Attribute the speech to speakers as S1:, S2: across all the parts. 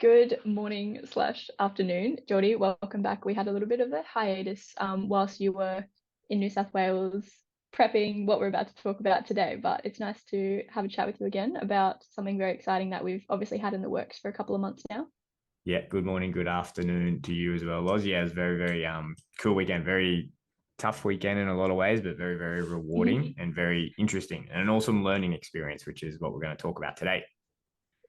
S1: Good morning slash afternoon, Jordi. Welcome back. We had a little bit of a hiatus whilst you were in New South Wales prepping what we're about to talk about today, but it's nice to have a chat with you again about something very exciting that we've obviously had in the works for a couple of months now.
S2: Yeah, good morning, good afternoon to you as well, Loz. Yeah, it was very cool weekend. Very tough weekend in a lot of ways, but very rewarding and very interesting and an awesome learning experience, which is what we're going to talk about today.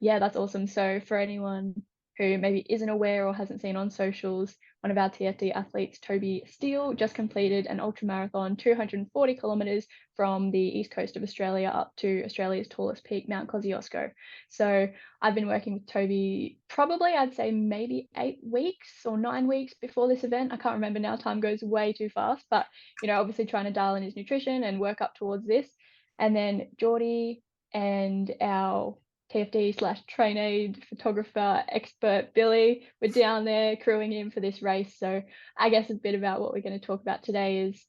S1: Yeah, that's awesome. So for anyone who maybe isn't aware or hasn't seen on socials, one of our TFD athletes, Toby Steele, just completed an ultra marathon, 240 kilometers from the east coast of Australia up to Australia's tallest peak, Mount Kosciuszko. So I've been working with Toby probably, I'd say maybe 8 weeks or 9 weeks before this event. I can't remember now, time goes way too fast, but obviously trying to dial in his nutrition and work up towards this. And then Jordi and our TFD slash train aid photographer expert Billy were down there crewing him for this race. So I guess a bit about what we're going to talk about today is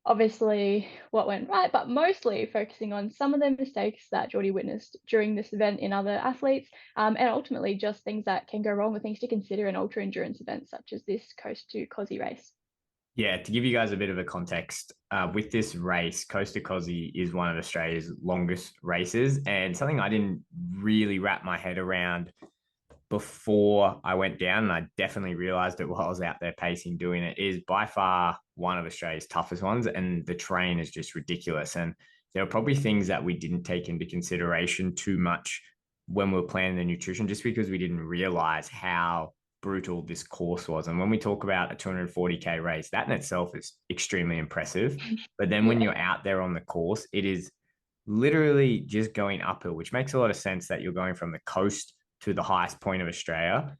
S1: obviously what went right, but mostly focusing on some of the mistakes that Jordi witnessed during this event in other athletes, and ultimately just things that can go wrong with things to consider in ultra endurance events such as this Coast to Kosci race.
S2: Yeah, to give you guys a bit of a context, with this race, Coast to Kosci is one of Australia's longest races, and something I didn't really wrap my head around before I went down, and I definitely realized it while I was out there pacing doing it, is by far one of Australia's toughest ones, and the terrain is just ridiculous. And there are probably things that we didn't take into consideration too much when we were planning the nutrition, just because we didn't realize how brutal this course was. And when we talk about a 240K race, that in itself is extremely impressive. But then when
S1: Yeah.
S2: you're out there on the course, it is literally just going uphill, which makes a lot of sense that you're going from the coast to the highest point of Australia.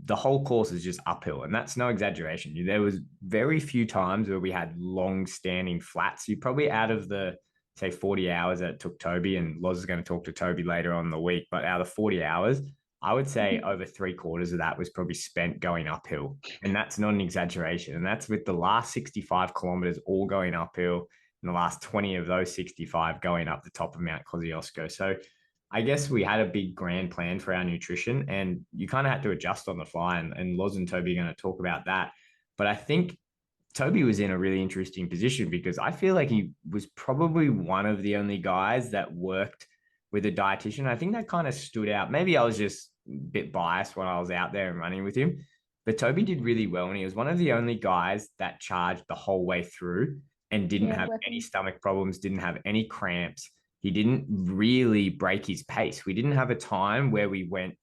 S2: The whole course is just uphill, and that's no exaggeration. There was very few times where we had long-standing flats. You probably out of the say 40 hours that it took Toby, and Loz is going to talk to Toby later on in the week, but out of 40 hours, I would say over 3/4 of that was probably spent going uphill. And that's not an exaggeration. And that's with the last 65 kilometers all going uphill and the last 20 of those 65 going up the top of Mount Kosciuszko. So I guess we had a big grand plan for our nutrition, and you kind of had to adjust on the fly. And Loz and Toby are going to talk about that. But I think Toby was in a really interesting position because I feel like he was probably one of the only guys that worked with a dietitian. I think that kind of stood out. Maybe I was just a bit biased when I was out there and running with him, but Toby did really well. And he was one of the only guys that charged the whole way through and didn't
S1: Yeah,
S2: have any
S1: weapon.
S2: stomach problems, didn't have any cramps. He didn't really break his pace. We didn't have a time where we went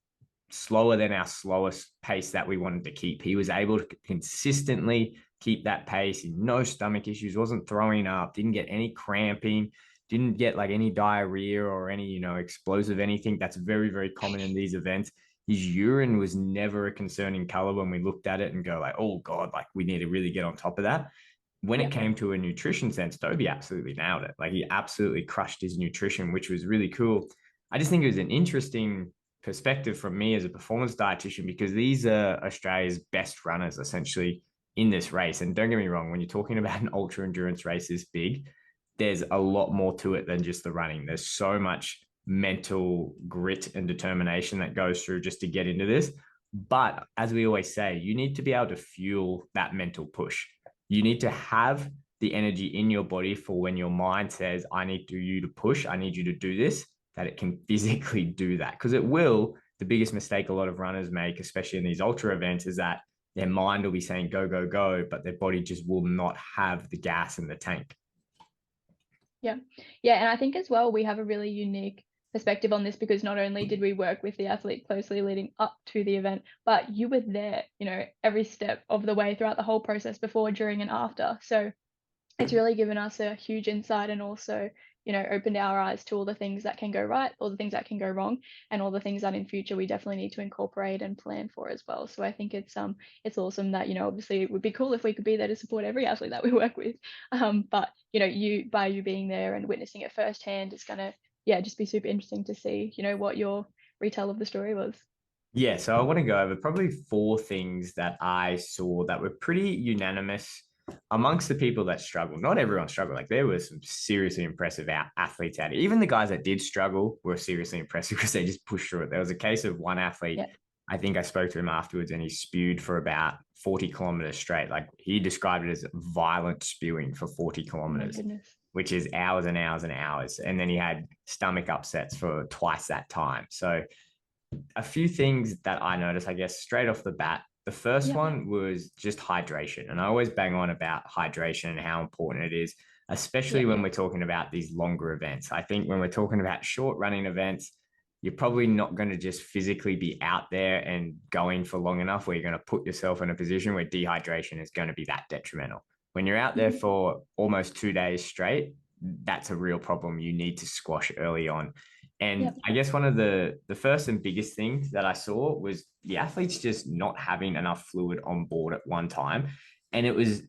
S2: slower than our slowest pace that we wanted to keep. He was able to consistently keep that pace, no stomach issues, wasn't throwing up, didn't get any cramping, didn't get like any diarrhea or any, explosive anything. That's very common in these events. His urine was never a concerning color when we looked at it and go like, oh God, like we need to really get on top of that. When it
S1: Yeah.
S2: came to a nutrition sense, Toby absolutely nailed it. Like he absolutely crushed his nutrition, which was really cool. I just think it was an interesting perspective from me as a performance dietitian because these are Australia's best runners essentially in this race. And don't get me wrong, when you're talking about an ultra endurance race this big, there's a lot more to it than just the running. There's so much mental grit and determination that goes through just to get into this. But as we always say, you need to be able to fuel that mental push. You need to have the energy in your body for when your mind says, I need you to push, I need you to do this, that it can physically do that. Because it will. The biggest mistake a lot of runners make, especially in these ultra events, is that their mind will be saying go, but their body just will not have the gas in the tank.
S1: Yeah. Yeah. And I think as well, we have a really unique perspective on this because not only did we work with the athlete closely leading up to the event, but you were there, every step of the way throughout the whole process before, during, and after. So it's really given us a huge insight and also, opened our eyes to all the things that can go right, all the things that can go wrong, and all the things that in future we definitely need to incorporate and plan for as well. So I think it's awesome that, obviously it would be cool if we could be there to support every athlete that we work with. But you being there and witnessing it firsthand is gonna, yeah, just be super interesting to see, what your retell of the story was.
S2: Yeah, so I want to go over probably four things that I saw that were pretty unanimous amongst the people that struggled. Not everyone struggled. Like there were some seriously impressive athletes out here. Even the guys that did struggle were seriously impressive because they just pushed through it. There was a case of one athlete
S1: Yeah.
S2: I think I spoke to him afterwards and he spewed for about 40 kilometers straight. Like he described it as violent spewing for 40
S1: Oh my
S2: kilometers,
S1: goodness.
S2: which is hours and hours and hours. And then he had stomach upsets for twice that time. So a few things that I noticed, I guess, straight off the bat. The first
S1: Yeah.
S2: one was just hydration. And I always bang on about hydration and how important it is, especially
S1: Yeah.
S2: when we're talking about these longer events. I think when we're talking about short running events, you're probably not going to just physically be out there and going for long enough where you're going to put yourself in a position where dehydration is going to be that detrimental. When you're out there
S1: Mhm.
S2: for almost 2 days straight, that's a real problem you need to squash early on. And
S1: Yep.
S2: I guess one of the first and biggest things that I saw was the athletes just not having enough fluid on board at one time. And it was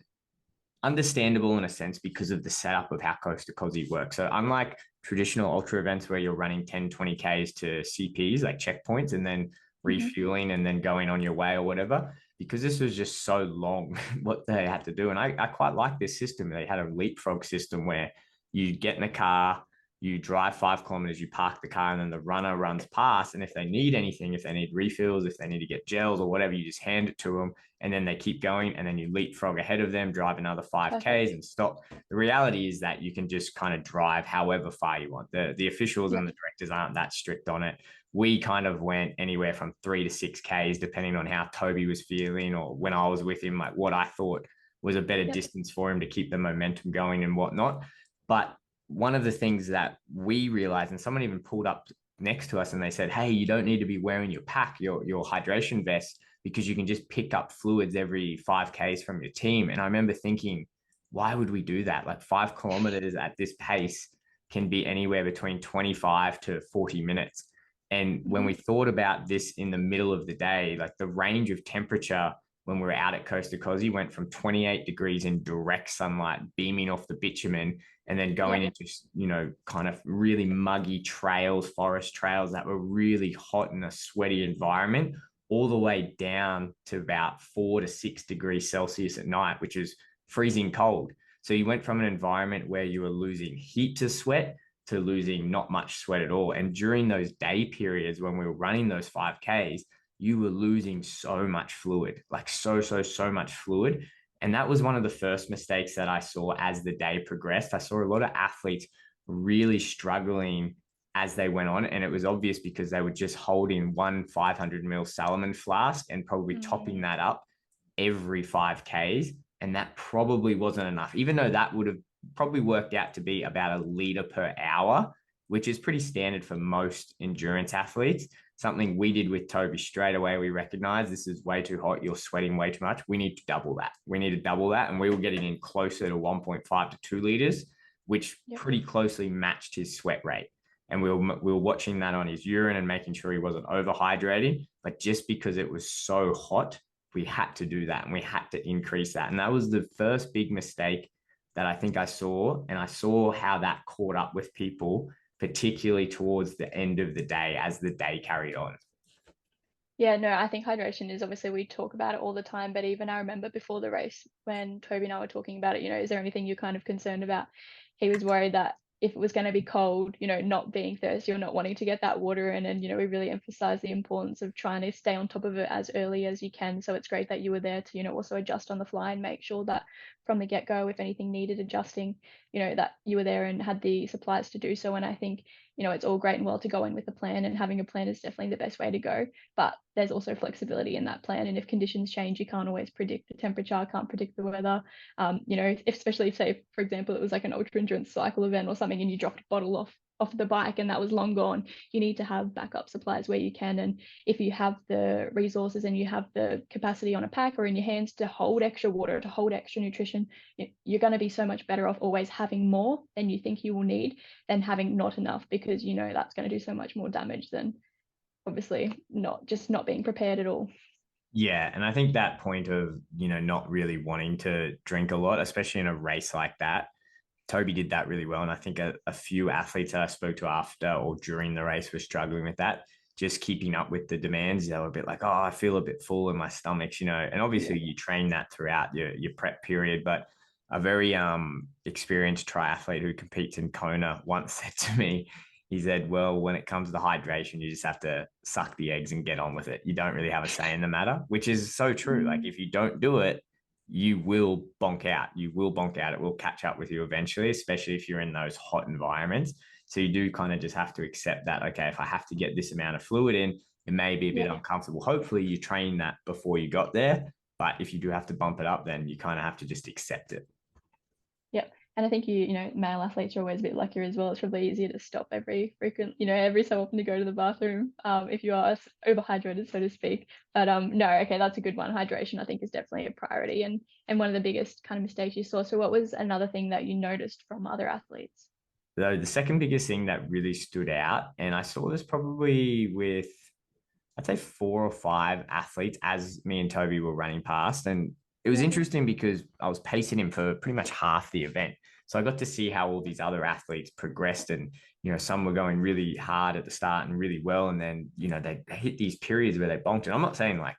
S2: understandable in a sense because of the setup of how Coast to Kosci works. So unlike traditional ultra events where you're running 10, 20 Ks to CPs, like checkpoints, and then
S1: Mhm.
S2: refueling and then going on your way or whatever, because this was just so long what they had to do. And I quite like this system. They had a leapfrog system where you get in a car, you drive 5 kilometers, you park the car, and then the runner runs past. And if they need anything, if they need refills, if they need to get gels or whatever, you just hand it to them and then they keep going and then you leapfrog ahead of them, drive another 5Ks
S1: Perfect.
S2: and stop. The reality is that you can just kind of drive however far you want. The officials
S1: Yep.
S2: and the directors aren't that strict on it. We kind of went anywhere from 3 to 6Ks, depending on how Toby was feeling or when I was with him, like what I thought was a better
S1: Yep.
S2: distance for him to keep the momentum going and whatnot. But one of the things that we realized, and someone even pulled up next to us and they said, hey, you don't need to be wearing your pack, your hydration vest, because you can just pick up fluids every 5Ks from your team. And I remember thinking, why would we do that? Like 5 kilometers at this pace can be anywhere between 25 to 40 minutes. And when
S1: Mhm.
S2: we thought about this in the middle of the day, like the range of temperature when we were out at Coast to Kosci went from 28 degrees in direct sunlight beaming off the bitumen and then going
S1: Yep.
S2: into, kind of really muggy trails, forest trails that were really hot in a sweaty environment, all the way down to about 4 to 6 degrees Celsius at night, which is freezing cold. So you went from an environment where you were losing heat to sweat to losing not much sweat at all. And during those day periods when we were running those 5Ks, you were losing so much fluid, like so much fluid. And that was one of the first mistakes that I saw as the day progressed. I saw a lot of athletes really struggling as they went on. And it was obvious because they were just holding one 500 ml Salomon flask and probably topping
S1: Mm.
S2: that up every 5Ks. And that probably wasn't enough, even though that would have probably worked out to be about a liter per hour, which is pretty standard for most endurance athletes. Something we did with Toby straight away. We recognized this is way too hot. You're sweating way too much. We need to double that. We need to double that. And we were getting in closer to 1.5 to 2 liters, which
S1: Yep.
S2: pretty closely matched his sweat rate. And we were watching that on his urine and making sure he wasn't overhydrating. But just because it was so hot, we had to do that and we had to increase that. And that was the first big mistake that I think I saw. And I saw how that caught up with people, particularly towards the end of the day as the day carried on.
S1: Yeah, no, I think hydration is obviously we talk about it all the time, but even I remember before the race when Toby and I were talking about it, is there anything you're kind of concerned about? He was worried that if it was going to be cold, not being thirsty or not wanting to get that water in. And, we really emphasize the importance of trying to stay on top of it as early as you can. So it's great that you were there to, also adjust on the fly and make sure that from the get-go, if anything needed adjusting, that you were there and had the supplies to do so. And I think, it's all great and well to go in with a plan, and having a plan is definitely the best way to go. But there's also flexibility in that plan. And if conditions change, you can't always predict the temperature, can't predict the weather. If, especially if, say, for example, it was like an ultra endurance cycle event or something and you dropped a bottle off the bike and that was long gone, you need to have backup supplies where you can. And if you have the resources and you have the capacity on a pack or in your hands to hold extra water, to hold extra nutrition, you're going to be so much better off always having more than you think you will need than having not enough, because that's going to do so much more damage than obviously not being prepared at all.
S2: Yeah, and I think that point of, not really wanting to drink a lot, especially in a race like that, Toby did that really well. And I think a few athletes that I spoke to after or during the race were struggling with that, just keeping up with the demands. They were a bit like, oh, I feel a bit full in my stomachs, and
S1: Yeah.
S2: obviously you train that throughout your prep period. But a very experienced triathlete who competes in Kona once said to me, he said, well, when it comes to hydration, you just have to suck the eggs and get on with it. You don't really have a say in the matter, which is so true. Like if you don't do it, you will bonk out. You will bonk out. It will catch up with you eventually, especially if you're in those hot environments. So you do kind of just have to accept that, okay, if I have to get this amount of fluid in, it may be a bit uncomfortable. Hopefully you train that before you got there. But if you do have to bump it up, then you kind of have to just accept it.
S1: Yep. And I think male athletes are always a bit luckier as well. It's probably easier to stop every so often to go to the bathroom, if you are overhydrated, so to speak. But no, okay, that's a good one. Hydration, I think, is definitely a priority and one of the biggest kind of mistakes you saw. So what was another thing that you noticed from other athletes?
S2: So the second biggest thing that really stood out, and I saw this probably with, I'd say 4 or 5 athletes as me and Toby were running past. And it was interesting because I was pacing him for pretty much half the event. So I got to see how all these other athletes progressed. And, some were going really hard at the start and really well. And then, they hit these periods where they bonked. And I'm not saying like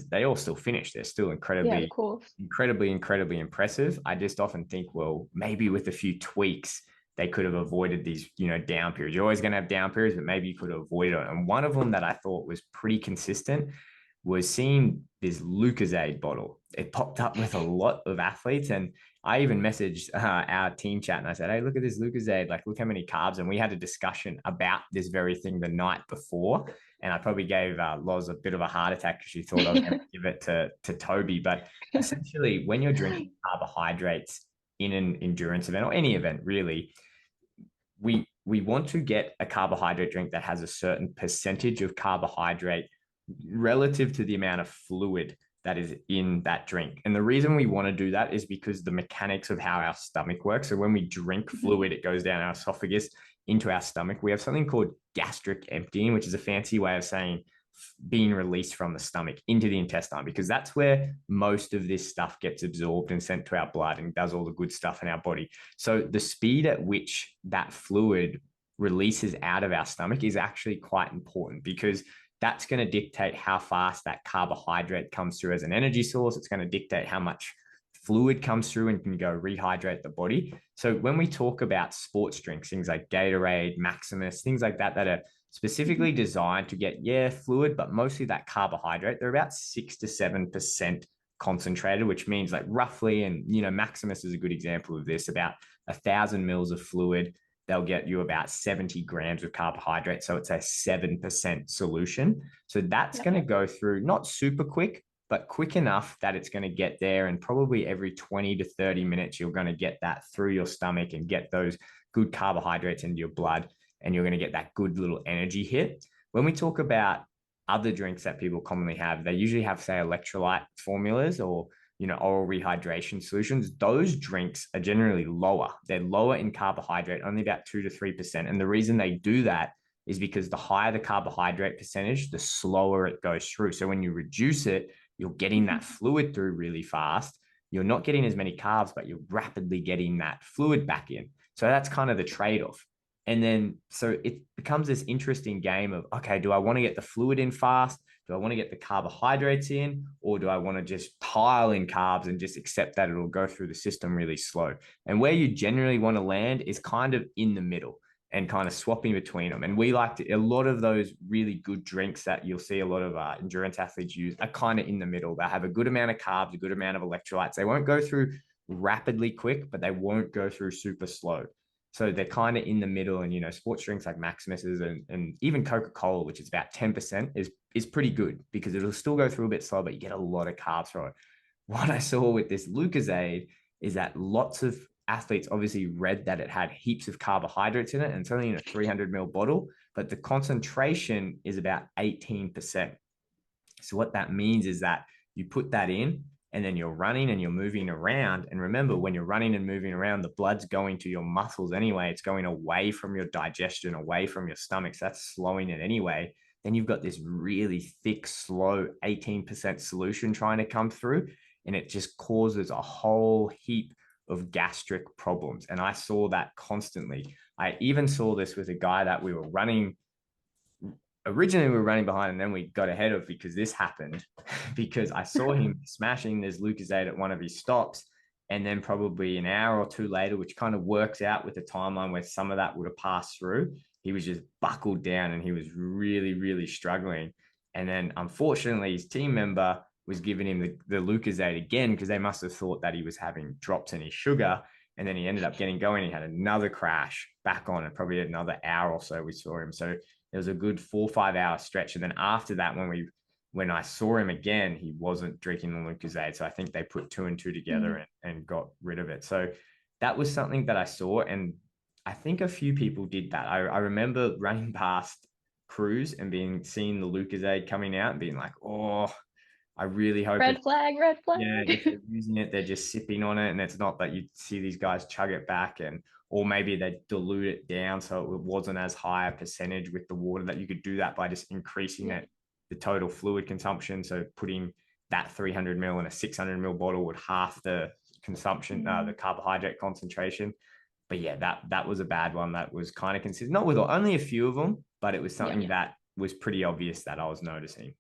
S2: they all still finished. They're still
S1: Of course.
S2: incredibly impressive. I just often think, well, maybe with a few tweaks, they could have avoided these, down periods. You're always going to have down periods, but maybe you could have avoided it. And one of them that I thought was pretty consistent was seeing this Lucozade bottle. It popped up with a lot of athletes. And I even messaged our team chat and I said, hey, look at this Lucozade. Like, look how many carbs. And we had a discussion about this very thing the night before. And I probably gave Loz a bit of a heart attack because she thought I was going to give it to Toby. But essentially, when you're drinking carbohydrates in an endurance event or any event, really, we want to get a carbohydrate drink that has a certain percentage of carbohydrate relative to the amount of fluid that is in that drink. And the reason we want to do that is because the mechanics of how our stomach works. So when we drink fluid, it goes down our esophagus into our stomach. We have something called gastric emptying, which is a fancy way of saying being released from the stomach into the intestine, because that's where most of this stuff gets absorbed and sent to our blood and does all the good stuff in our body. So the speed at which that fluid releases out of our stomach is actually quite important, because that's going to dictate how fast that carbohydrate comes through as an energy source. It's going to dictate how much fluid comes through and can go rehydrate the body. So when we talk about sports drinks, things like Gatorade, Maximus, things like that are specifically designed to get, fluid, but mostly that carbohydrate, they're about 6 to 7% concentrated, which means like roughly, and Maximus is a good example of this, about 1,000 mils of fluid, they'll get you about 70 grams of carbohydrate. So it's a 7% solution. So that's going to go through not super quick, but quick enough that it's going to get there. And probably every 20 to 30 minutes, you're going to get that through your stomach and get those good carbohydrates into your blood. And you're going to get that good little energy hit. When we talk about other drinks that people commonly have, they usually have, say, electrolyte formulas or oral rehydration solutions. Those drinks are generally lower. They're lower in carbohydrate, only about 2 to 3%. And the reason they do that is because the higher the carbohydrate percentage, the slower it goes through. So when you reduce it, you're getting that fluid through really fast. You're not getting as many carbs, but you're rapidly getting that fluid back in. So that's kind of the trade-off. And then, so it becomes this interesting game of, okay, do I want to get the fluid in fast? Do I want to get the carbohydrates in? Or do I want to just pile in carbs and just accept that it'll go through the system really slow? And where you generally want to land is kind of in the middle and kind of swapping between them. And we a lot of those really good drinks that you'll see a lot of endurance athletes use are kind of in the middle. They have a good amount of carbs, a good amount of electrolytes. They won't go through rapidly quick, but they won't go through super slow. So they're kind of in the middle. And, sports drinks like Maximus's and even Coca-Cola, which is about 10%, is pretty good because it'll still go through a bit slow, but you get a lot of carbs from it. What I saw with this Lucozade is that lots of athletes obviously read that it had heaps of carbohydrates in it, and it's only in a 300 ml bottle, but the concentration is about 18%. So what that means is that you put that in, and then you're running and you're moving around. And remember, when you're running and moving around, the blood's going to your muscles anyway. It's going away from your digestion, away from your stomach. So that's slowing it anyway. Then you've got this really thick, slow 18% solution trying to come through. And it just causes a whole heap of gastric problems. And I saw that constantly. I even saw this with a guy that we were running. Originally we were running behind, and then we got ahead of because this happened because I saw him smashing this Lucozade at one of his stops. And then probably an hour or two later, which kind of works out with the timeline where some of that would have passed through, he was just buckled down and he was really, really struggling. And then unfortunately, his team member was giving him the Lucozade again because they must have thought that he was having drops in his sugar. And then he ended up getting going. He had another crash back on, and probably another hour or so we saw him. So it was a good 4 or 5 hour stretch. And then after that, when I saw him again, he wasn't drinking the Lucozade. So I think they put 2 and 2 together and got rid of it. So that was something that I saw. And I think a few people did that. I remember running past crews and seeing the Lucozade coming out and being like, oh, I really hope
S1: Red flag, red flag.
S2: yeah, if they're using it, they're just sipping on it, and it's not that you see these guys chug it back, or maybe they dilute it down so it wasn't as high a percentage with the water, that you could do that by just increasing the total fluid consumption. So putting that 300 ml in a 600 ml bottle would half the consumption, the carbohydrate concentration. But yeah, that was a bad one. That was kind of consistent, not with only a few of them, but it was something that was pretty obvious that I was noticing.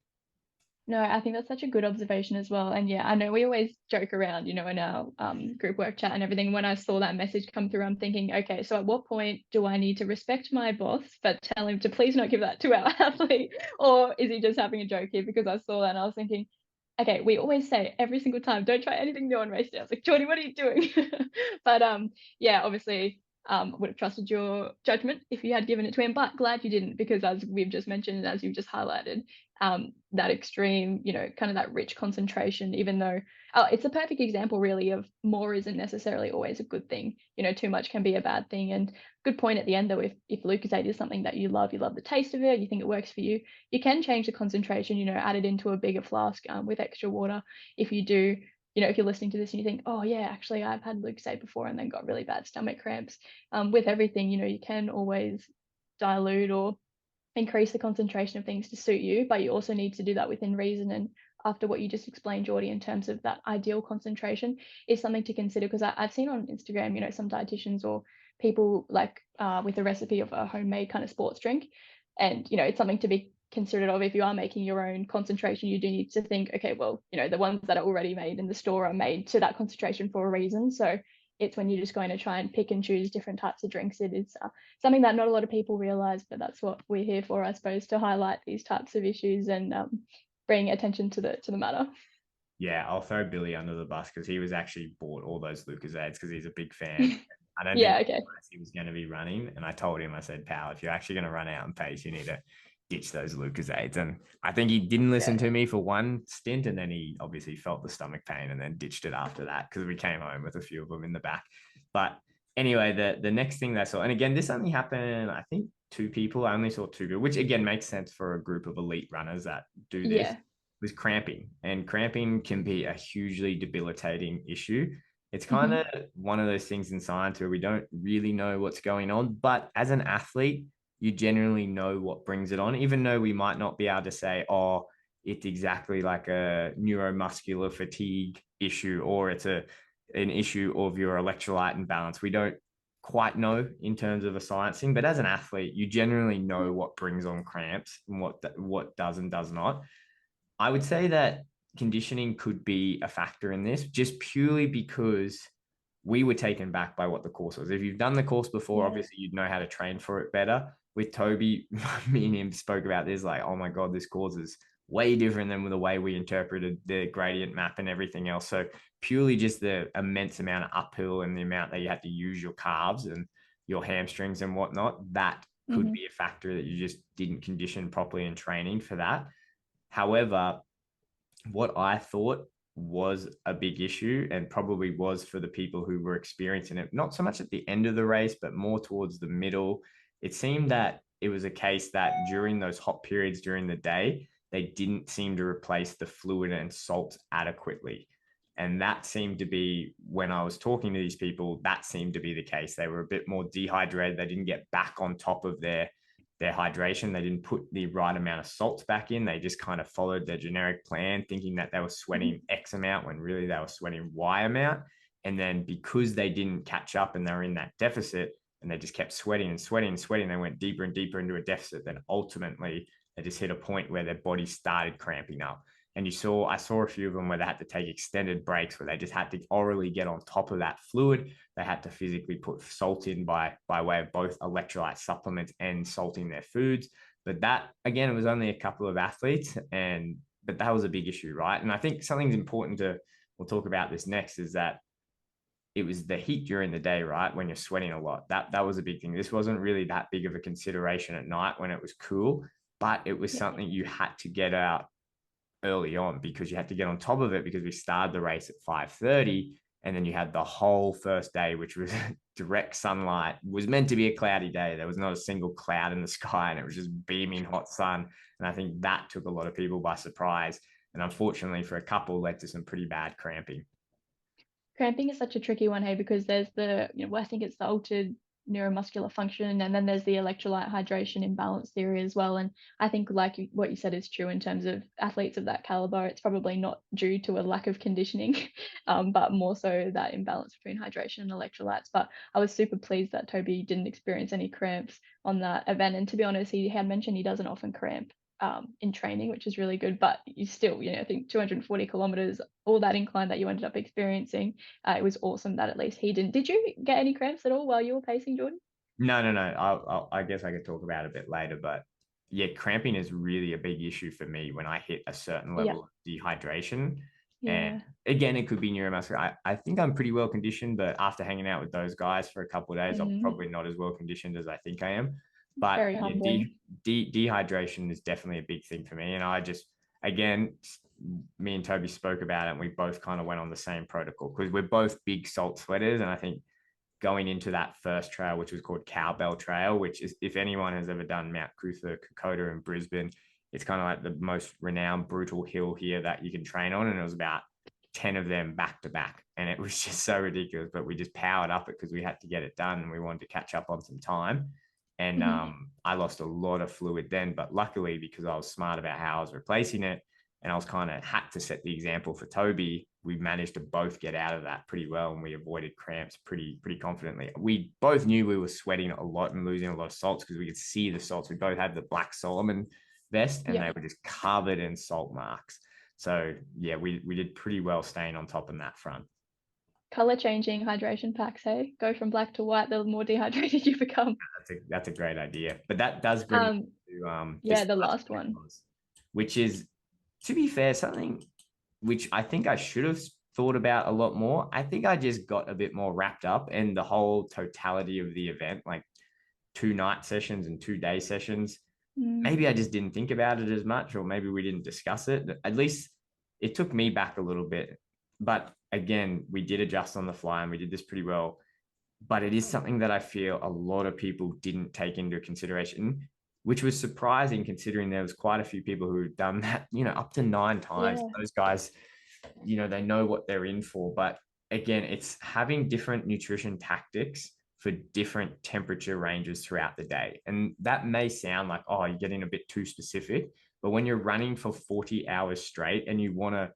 S1: No, I think that's such a good observation as well. And yeah, I know we always joke around, in our group work chat and everything. When I saw that message come through, I'm thinking, okay, so at what point do I need to respect my boss, but tell him to please not give that to our athlete? Or is he just having a joke here? Because I saw that and I was thinking, okay, we always say every single time, don't try anything new on race day. I was like, Jordi, what are you doing? But yeah, obviously, would have trusted your judgment if you had given it to him, but glad you didn't, because as we've just mentioned and as you've just highlighted, that extreme, kind of that rich concentration, even though it's a perfect example really of more isn't necessarily always a good thing. Too much can be a bad thing. And good point at the end though, if Lucozade is something that you love the taste of it, you think it works for you, you can change the concentration, add it into a bigger flask with extra water. If you do, if you're listening to this and you think, oh yeah, actually I've had Lucozade before and then got really bad stomach cramps, with everything, you can always dilute or increase the concentration of things to suit you, but you also need to do that within reason. And after what you just explained, Jordi, in terms of that ideal concentration is something to consider, because I've seen on Instagram, some dietitians or people like with a recipe of a homemade kind of sports drink. And, it's something to be considerate of. If you are making your own concentration, you do need to think, okay, well, the ones that are already made in the store are made to that concentration for a reason. So it's when you're just going to try and pick and choose different types of drinks, it is something that not a lot of people realize, but that's what we're here for, I suppose, to highlight these types of issues and bring attention to the matter.
S2: Yeah, I'll throw Billy under the bus because he was actually bought all those Lucozades because he's a big fan. I don't think he was going to be running. And I told him, I said, pal, if you're actually going to run out in pace, you need to ditch those Lucozades. And I think he didn't listen to me for one stint. And then he obviously felt the stomach pain and then ditched it after that because we came home with a few of them in the back. But anyway, the next thing that I saw, and again, this only happened, I think, 2 people. I only saw 2 people, which again makes sense for a group of elite runners that do this. Was cramping, and cramping can be a hugely debilitating issue. It's kind of one of those things in science where we don't really know what's going on, but as an athlete, you generally know what brings it on, even though we might not be able to say, oh, it's exactly like a neuromuscular fatigue issue, or it's an issue of your electrolyte imbalance. We don't quite know in terms of a science thing, but as an athlete, you generally know what brings on cramps and what does and does not. I would say that conditioning could be a factor in this, just purely because we were taken back by what the course was. If you've done the course before, obviously you'd know how to train for it better. With Toby, me and him spoke about this, like, oh my God, this course is way different than the way we interpreted the gradient map and everything else. So purely just the immense amount of uphill and the amount that you had to use your calves and your hamstrings and whatnot, that could be a factor that you just didn't condition properly in training for that. However, what I thought was a big issue, and probably was for the people who were experiencing it, not so much at the end of the race, but more towards the middle, it seemed that it was a case that during those hot periods during the day, they didn't seem to replace the fluid and salts adequately. And that seemed to be, when I was talking to these people, that seemed to be the case. They were a bit more dehydrated. They didn't get back on top of their hydration. They didn't put the right amount of salts back in. They just kind of followed their generic plan, thinking that they were sweating X amount when really they were sweating Y amount. And then because they didn't catch up and they were in that deficit and they just kept sweating and sweating and sweating, they went deeper and deeper into a deficit. Then ultimately they just hit a point where their body started cramping up. And I saw a few of them where they had to take extended breaks, where they just had to orally get on top of that fluid. They had to physically put salt in by way of both electrolyte supplements and salting their foods. But that, again, it was only a couple of athletes, but that was a big issue, right? And I think something's important we'll talk about this next, is that it was the heat during the day, right? When you're sweating a lot, that was a big thing. This wasn't really that big of a consideration at night when it was cool, but it was something you had to get out early on, because you had to get on top of it, because we started the race at 5:30, and then you had the whole first day, which was direct sunlight. It was meant to be a cloudy day. There was not a single cloud in the sky, and it was just beaming hot sun. And I think that took a lot of people by surprise. And unfortunately for a couple, led to some pretty bad cramping.
S1: Cramping is such a tricky one, hey, because there's I think it's the altered neuromuscular function, and then there's the electrolyte hydration imbalance theory as well. And I think, like what you said is true in terms of athletes of that caliber. It's probably not due to a lack of conditioning, but more so that imbalance between hydration and electrolytes. But I was super pleased that Toby didn't experience any cramps on that event. And to be honest, he had mentioned he doesn't often cramp in training, which is really good. But you still, I think 240 kilometers, all that incline that you ended up experiencing, it was awesome that at least he didn't. Did you get any cramps at all while you were pacing, Jordan?
S2: No. I guess I could talk about it a bit later, but yeah, cramping is really a big issue for me when I hit a certain
S1: Yeah,
S2: level of dehydration. And
S1: yeah.
S2: again, it could be neuromuscular. I think I'm pretty well conditioned, but after hanging out with those guys for a couple of days, I'm
S1: Mm,
S2: probably not as well conditioned as I think I am. But
S1: very
S2: yeah,
S1: humbling.
S2: dehydration is definitely a big thing for me. And again, me and Toby spoke about it, and we both kind of went on the same protocol, because we're both big salt sweaters. And I think going into that first trail, which was called Cowbell Trail, which is, if anyone has ever done Mount Cootha, Kokoda in Brisbane, it's kind of like the most renowned brutal hill here that you can train on. And it was about 10 of them back to back. And it was just so ridiculous, but we just powered up it because we had to get it done and we wanted to catch up on some time. And
S1: Mhm.
S2: I lost a lot of fluid then, but luckily, because I was smart about how I was replacing it, and I was kind of had to set the example for Toby, we managed to both get out of that pretty well, and we avoided cramps pretty confidently. We both knew we were sweating a lot and losing a lot of salts, because we could see the salts. We both had the black Solomon vest, and
S1: Yeah.
S2: they were just covered in salt marks. So yeah, we did pretty well staying on top in that front.
S1: Color changing hydration packs, hey? Go from black to white, the more dehydrated you become.
S2: That's a great idea. But that does bring me
S1: Um,
S2: to
S1: yeah,
S2: this
S1: the
S2: last
S1: last
S2: point,
S1: one.
S2: which is, to be fair, something which I think I should have thought about a lot more. I think I just got a bit more wrapped up in the whole totality of the event, like 2 night sessions and 2 day sessions.
S1: Mm,
S2: Maybe I just didn't think about it as much, or maybe we didn't discuss it. At least it took me back a little bit. But again, we did adjust on the fly, and we did this pretty well. But it is something that I feel a lot of people didn't take into consideration, which was surprising considering there was quite a few people who had done that, up to 9 times.
S1: yeah.
S2: Those guys, they know what they're in for. But again, it's having different nutrition tactics for different temperature ranges throughout the day. And that may sound like, oh, you're getting a bit too specific. But when you're running for 40 hours straight and you want to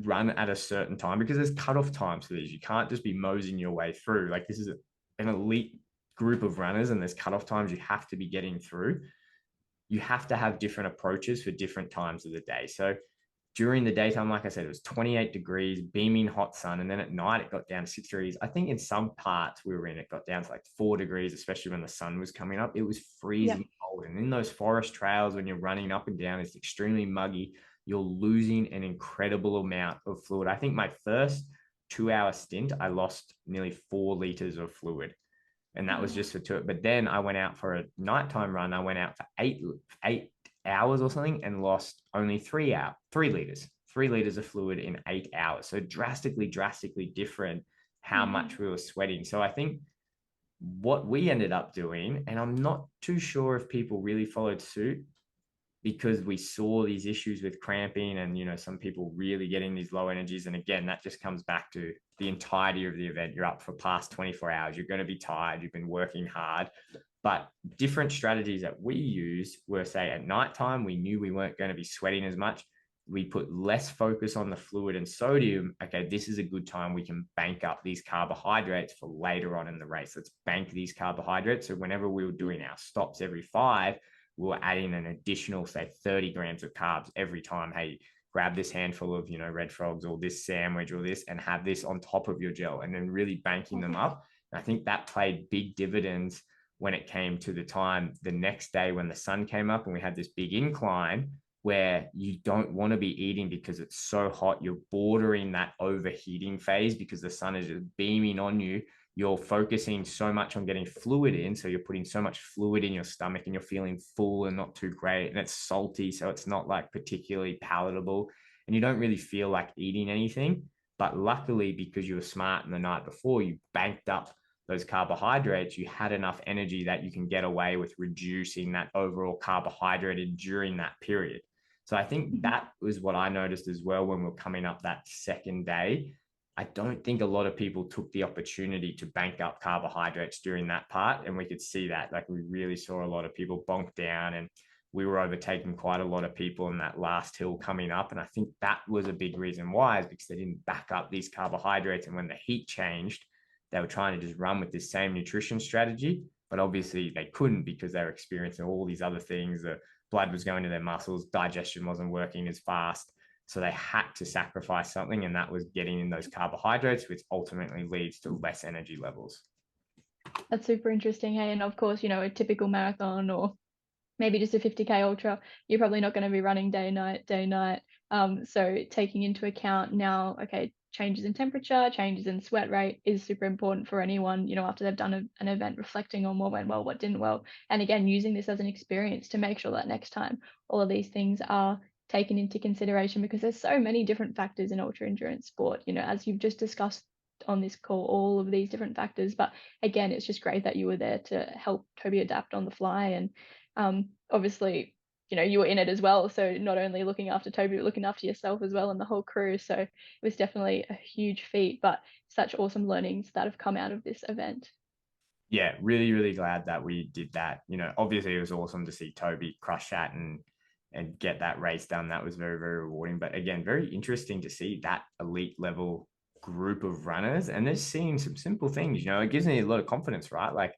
S2: run at a certain time, because there's cutoff times for these. You can't just be moseying your way through. Like, this is an elite group of runners, and there's cutoff times you have to be getting through. You have to have different approaches for different times of the day. So during the daytime, like I said, it was 28 degrees, beaming hot sun. And then at night, it got down to 6 degrees. I think in some parts we were in, it got down to like 4 degrees, especially when the sun was coming up. It was
S1: Yeah.
S2: freezing cold. And in those forest trails, when you're running up and down, it's extremely muggy. You're losing an incredible amount of fluid. I think my first 2 hour stint, I lost nearly 4 liters of fluid. And that was
S1: Wow.
S2: just for two. But then I went out for a nighttime run. I went out for eight hours or something, and lost only 3 liters, 3 liters of fluid in 8 hours. So drastically different how
S1: Yeah.
S2: much we were sweating. So I think what we ended up doing, and I'm not too sure if people really followed suit, because we saw these issues with cramping and, some people really getting these low energies. And again, that just comes back to the entirety of the event. You're up for past 24 hours. You're going to be tired. You've been working hard. But different strategies that we used were, say, at nighttime, we knew we weren't going to be sweating as much. We put less focus on the fluid and sodium. Okay, this is a good time. We can bank up these carbohydrates for later on in the race. Let's bank these carbohydrates. So whenever we were doing our stops every 5, we were adding an additional, say, 30 grams of carbs every time. Hey, grab this handful of, red frogs or this sandwich or this and have this on top of your gel and then really banking them up. And I think that played big dividends when it came to the time the next day when the sun came up and we had this big incline where you don't want to be eating because it's so hot. You're bordering that overheating phase because the sun is just beaming on you. You're focusing so much on getting fluid in. So you're putting so much fluid in your stomach and you're feeling full and not too great. And it's salty. So it's not like particularly palatable. And you don't really feel like eating anything. But luckily, because you were smart in the night before, you banked up those carbohydrates, you had enough energy that you can get away with reducing that overall carbohydrate during that period. So I think that was what I noticed as well when we were coming up that second day. I don't think a lot of people took the opportunity to bank up carbohydrates during that part. And we could see that, like we really saw a lot of people bonk down and we were overtaking quite a lot of people in that last hill coming up. And I think that was a big reason why, is because they didn't back up these carbohydrates. And when the heat changed, they were trying to just run with this same nutrition strategy, but obviously they couldn't because they were experiencing all these other things. The blood was going to their muscles, digestion wasn't working as fast. So they had to sacrifice something, and that was getting in those carbohydrates, which ultimately leads to less energy levels.
S1: That's super interesting. Hey, and of course, a typical marathon or maybe just a 50K ultra, you're probably not going to be running day, night. So taking into account now, okay, changes in temperature, changes in sweat rate is super important for anyone, after they've done an event, reflecting on what went well, what didn't well. And again, using this as an experience to make sure that next time all of these things are taken into consideration, because there's so many different factors in ultra endurance sport, as you've just discussed on this call, all of these different factors. But again, it's just great that you were there to help Toby adapt on the fly. And obviously, you were in it as well. So not only looking after Toby, but looking after yourself as well and the whole crew. So it was definitely a huge feat, but such awesome learnings that have come out of this event.
S2: Yeah, really, really glad that we did that. Obviously it was awesome to see Toby crush that and get that race done. That was very, very rewarding. But again, very interesting to see that elite level group of runners. And they're seeing some simple things. It gives me a lot of confidence, right? Like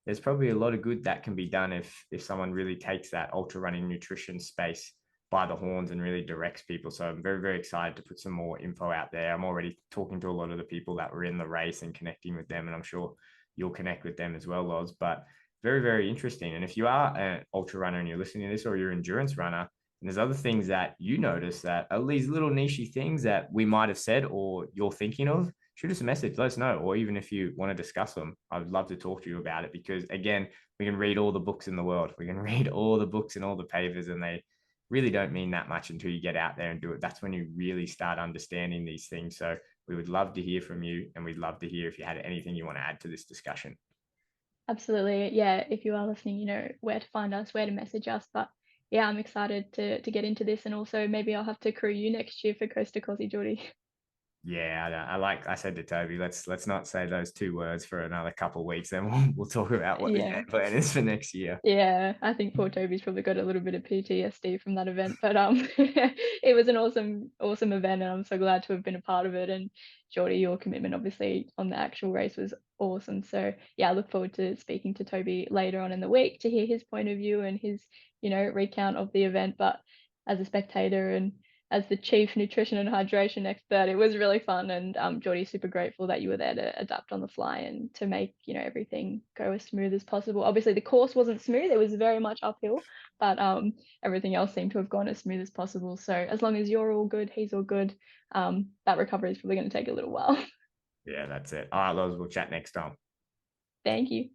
S2: there's probably a lot of good that can be done if someone really takes that ultra running nutrition space by the horns and really directs people. So I'm very, very excited to put some more info out there. I'm already talking to a lot of the people that were in the race and connecting with them, and I'm sure you'll connect with them as well, Loz. But very, very interesting. And if you are an ultra runner and you're listening to this, or you're an endurance runner, and there's other things that you notice that are these little nichey things that we might have said or you're thinking of, shoot us a message, let us know. Or even if you want to discuss them, I would love to talk to you about it, because again, we can read all the books in the world. We can read all the books and all the papers, and they really don't mean that much until you get out there and do it. That's when you really start understanding these things. So we would love to hear from you, and we'd love to hear if you had anything you want to add to this discussion.
S1: Absolutely. Yeah. If you are listening, where to find us, where to message us. But yeah, I'm excited to get into this. And also maybe I'll have to crew you next year for Coast to Kosci, Jordi.
S2: Yeah, I said to Toby, let's not say those two words for another couple of weeks, and we'll talk about what the
S1: Yeah.
S2: game plan is for next year.
S1: Yeah, I think poor Toby's probably got a little bit of PTSD from that event, but it was an awesome event, and I'm so glad to have been a part of it. And Jordi, your commitment obviously on the actual race was awesome. So yeah, I look forward to speaking to Toby later on in the week to hear his point of view and his, recount of the event. But as a spectator and as the chief nutrition and hydration expert, it was really fun. And Jordy's super grateful that you were there to adapt on the fly and to make, everything go as smooth as possible. Obviously, the course wasn't smooth. It was very much uphill, but everything else seemed to have gone as smooth as possible. So as long as you're all good, he's all good, that recovery is probably going to take a little while.
S2: Yeah, that's it. All right, Loz, we'll chat next time.
S1: Thank you.